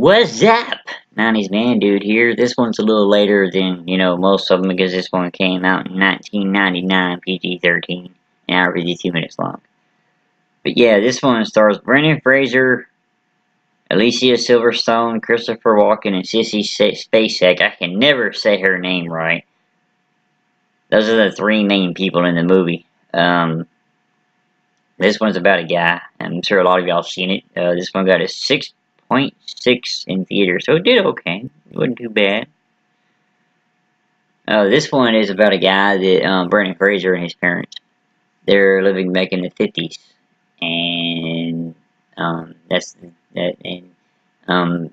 What's up? 90s Man Dude here. This one's a little later than, most of them because this one came out in 1999, PG-13, an hour 52 minutes long. But yeah, this one stars Brendan Fraser, Alicia Silverstone, Christopher Walken, and Sissy Spacek. I can never say her name right. Those are the three main people in the movie. This one's about a guy. I'm sure a lot of y'all have seen it. This one got a 6.6 in theater, so it did okay. It wasn't too bad. This one is about a guy that Brendan Fraser and his parents. They're living back in the 50s, and that's that. And I don't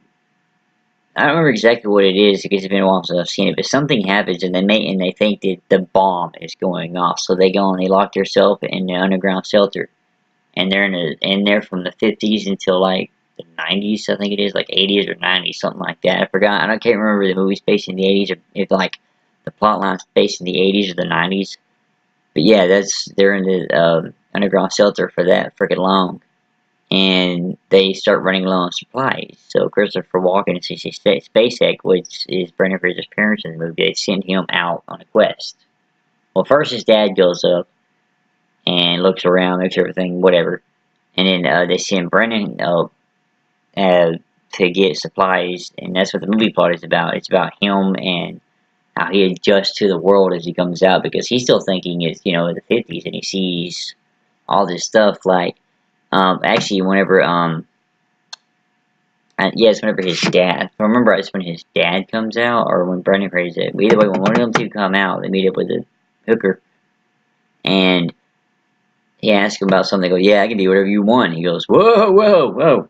remember exactly what it is because it's been a while since I've seen it. But something happens, and they think that the bomb is going off, so they go and they lock themselves in the underground shelter, and they're in there from the 50s until like the 90s, I think it is, like 80s or 90s, something like that. I forgot. I can't remember the movie's based in the 80s or if like the plot line's based in the 80s or the 90s. But yeah, they're in the underground shelter for that freaking long, and they start running low on supplies. So Christopher Walken and Sissy Spacek, which is Brendan Fraser's parents in the movie, they send him out on a quest. Well, first his dad goes up and looks around, makes everything whatever, and then they send Brendan up to get supplies, and that's what the movie plot is about. It's about him and how he adjusts to the world as he comes out, because he's still thinking it's, in the 50s, and he sees all this stuff, like, actually, whenever, it's whenever his dad, I remember it's when his dad comes out, or when Brendan Fraser, either way, when one of them two come out, they meet up with a hooker, and he asks him about something. They go, yeah, I can do whatever you want. He goes, whoa, whoa, whoa.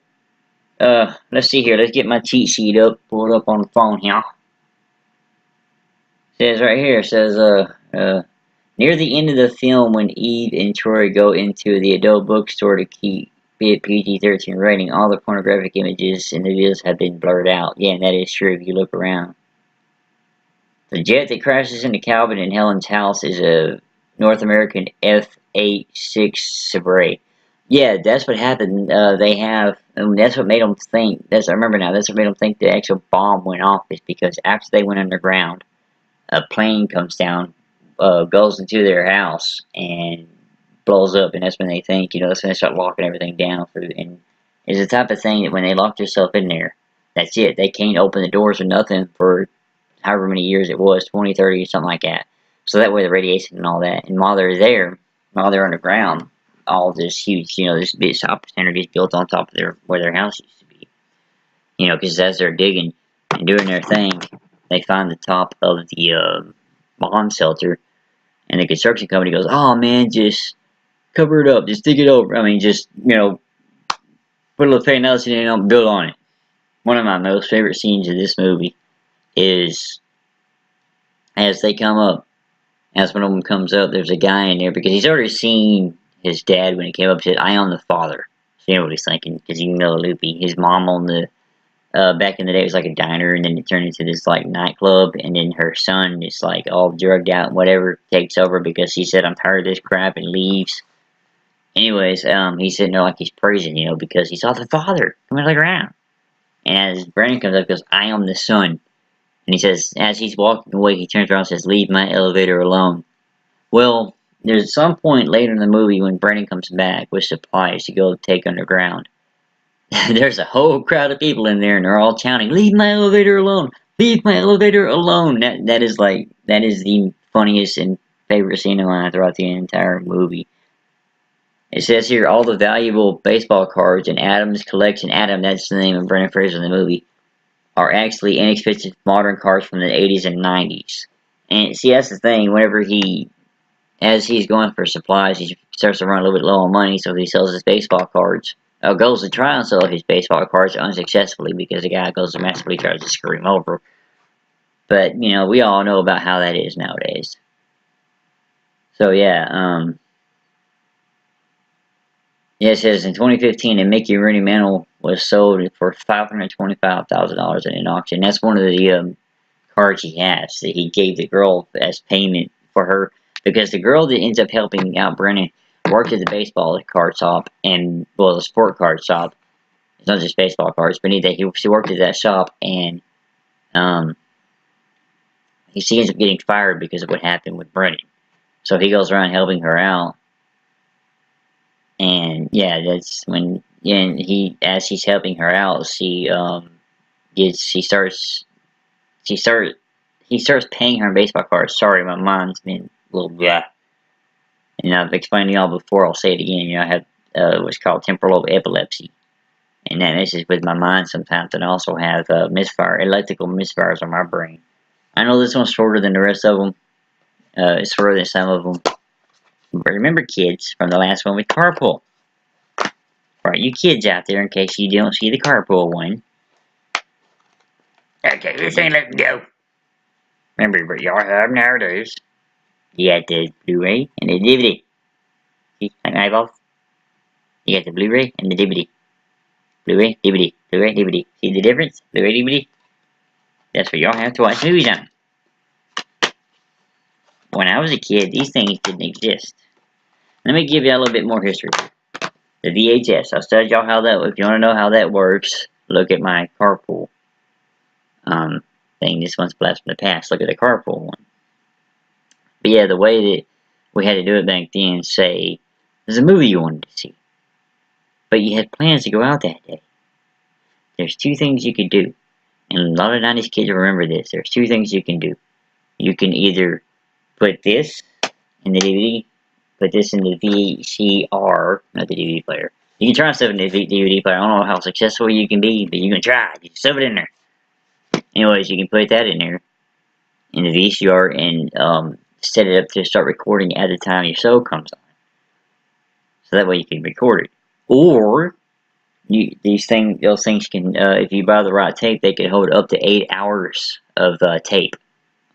Let's see here. Let's get my cheat sheet up. Pull it up on the phone here. Says right here. Says, near the end of the film, when Eve and Troy go into the adult bookstore to keep it PG-13 rating, all the pornographic images in the videos have been blurred out. Yeah, and that is true if you look around. The jet that crashes into Calvin and Helen's house is a North American F-86 Sabre. Yeah, that's what happened. They have, that's what made them think, I remember now, that's what made them think the actual bomb went off, is because after they went underground, a plane comes down, goes into their house, and blows up, and that's when they think, that's when they start locking everything down. And it's the type of thing that when they lock themselves in there, that's it. They can't open the doors or nothing for however many years it was, 20, 30, something like that. So that way the radiation and all that, and while they're underground, all this huge, this big shopping center gets built on top of where their house used to be. Because as they're digging and doing their thing, they find the top of the bomb shelter, and the construction company goes, oh man, just cover it up, just dig it over. I mean, just, put a little paint else in it and build on it. One of my most favorite scenes of this movie is as they come up, as one of them comes up, there's a guy in there, because he's already seen his dad when he came up, said, I am the father. So you know what he's thinking, because Loopy, his mom on the, back in the day it was like a diner, and then it turned into this like nightclub, and then her son is like all drugged out and whatever, takes over because he said, I'm tired of this crap, and leaves. Anyways, he's sitting there like he's praising, because he saw the father coming around. And as Brandon comes up, he goes, I am the son. And he says, as he's walking away, he turns around and says, leave my elevator alone. Well, there's some point later in the movie when Brandon comes back with supplies to go take underground. There's a whole crowd of people in there, and they're all chanting, leave my elevator alone! Leave my elevator alone! That is the funniest and favorite scene of mine throughout the entire movie. It says here, all the valuable baseball cards in Adam's collection, Adam, that's the name of Brendan Fraser in the movie, are actually inexpensive modern cards from the 80s and 90s. And see, that's the thing, as he's going for supplies, he starts to run a little bit low on money, so he sells his baseball cards. Goes to try and sell his baseball cards unsuccessfully, because the guy goes to massively tries to screw him over. But, we all know about how that is nowadays. So, yeah, it says in 2015, a Mickey Rooney Mantle was sold for $525,000 in an auction. That's one of the cards he has that he gave the girl as payment for her, because the girl that ends up helping out Brennan worked at the baseball card shop, and, well, the sport card shop. It's not just baseball cards, but either she worked at that shop, and she ends up getting fired because of what happened with Brennan. So he goes around helping her out, and yeah, that's when. And as he's helping her out, he starts paying her in baseball cards. Sorry, my mind's been a little blah. And I've explained to y'all before. I'll say it again. I have what's called temporal epilepsy, and that messes with my mind sometimes. And I also have electrical misfires on my brain. I know this one's shorter than the rest of them. It's shorter than some of them. But remember, kids, from the last one with carpool. Alright, you kids out there, in case you don't see the carpool one. Okay, this ain't letting go. Remember what y'all have nowadays. You got the Blu-ray and the DVD. See, my eyeballs? You got the Blu-ray and the DVD. Blu-ray, DVD, Blu-ray, DVD. See the difference? Blu-ray, DVD. That's what y'all have to watch movies on. When I was a kid, these things didn't exist. Let me give you a little bit more history. The VHS. I'll tell y'all how that. If you want to know how that works, look at my carpool thing. This one's blast from the past. Look at the carpool one. But yeah, the way that we had to do it back then, say, there's a movie you wanted to see, but you had plans to go out that day. There's two things you could do, and a lot of 90s kids will remember this. There's two things you can do. You can either put this in the DVD, put this in the VCR, not the DVD player. You can try stuff in the DVD player. I don't know how successful you can be, but you can try. You can stuff it in there. Anyways, you can put that in there, in the VCR, and set it up to start recording at the time your show comes on. So that way you can record it. Or those things can, if you buy the right tape, they can hold up to 8 hours of tape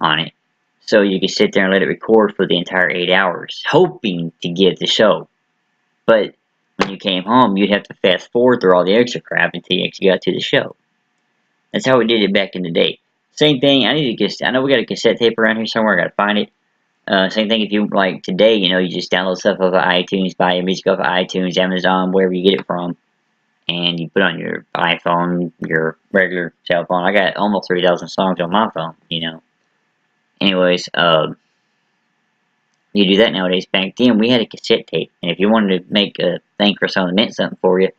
on it. So you can sit there and let it record for the entire 8 hours, hoping to get the show. But when you came home, you'd have to fast forward through all the extra crap until you actually got to the show. That's how we did it back in the day. Same thing. I know we got a cassette tape around here somewhere. I gotta find it. Same thing if you like today. You just download stuff off of iTunes, buy your music off of iTunes, Amazon, wherever you get it from, and you put on your iPhone, your regular cell phone. I got almost 3,000 songs on my phone. Anyways, you do that nowadays. Back then, we had a cassette tape, and if you wanted to make a thing for something that meant something for you,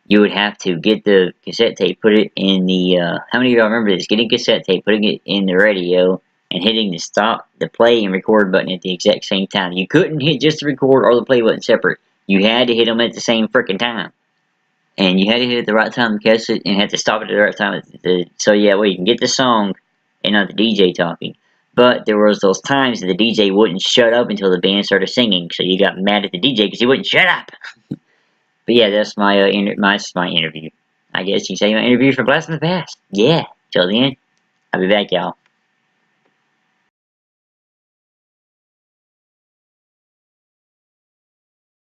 you would have to get the cassette tape, put it in the, how many of y'all remember this? Getting cassette tape, putting it in the radio, and hitting the stop, the play, and record button at the exact same time. You couldn't hit just the record or the play button separate. You had to hit them at the same freaking time. And you had to hit it at the right time to catch it, and had to stop it at the right time. So yeah, well, you can get the song, and not the DJ talking. But there was those times that the DJ wouldn't shut up until the band started singing, so you got mad at the DJ because he wouldn't shut up. But yeah, that's my interview. I guess you say my interview for Blast from the Past. Yeah, till then, I'll be back, y'all.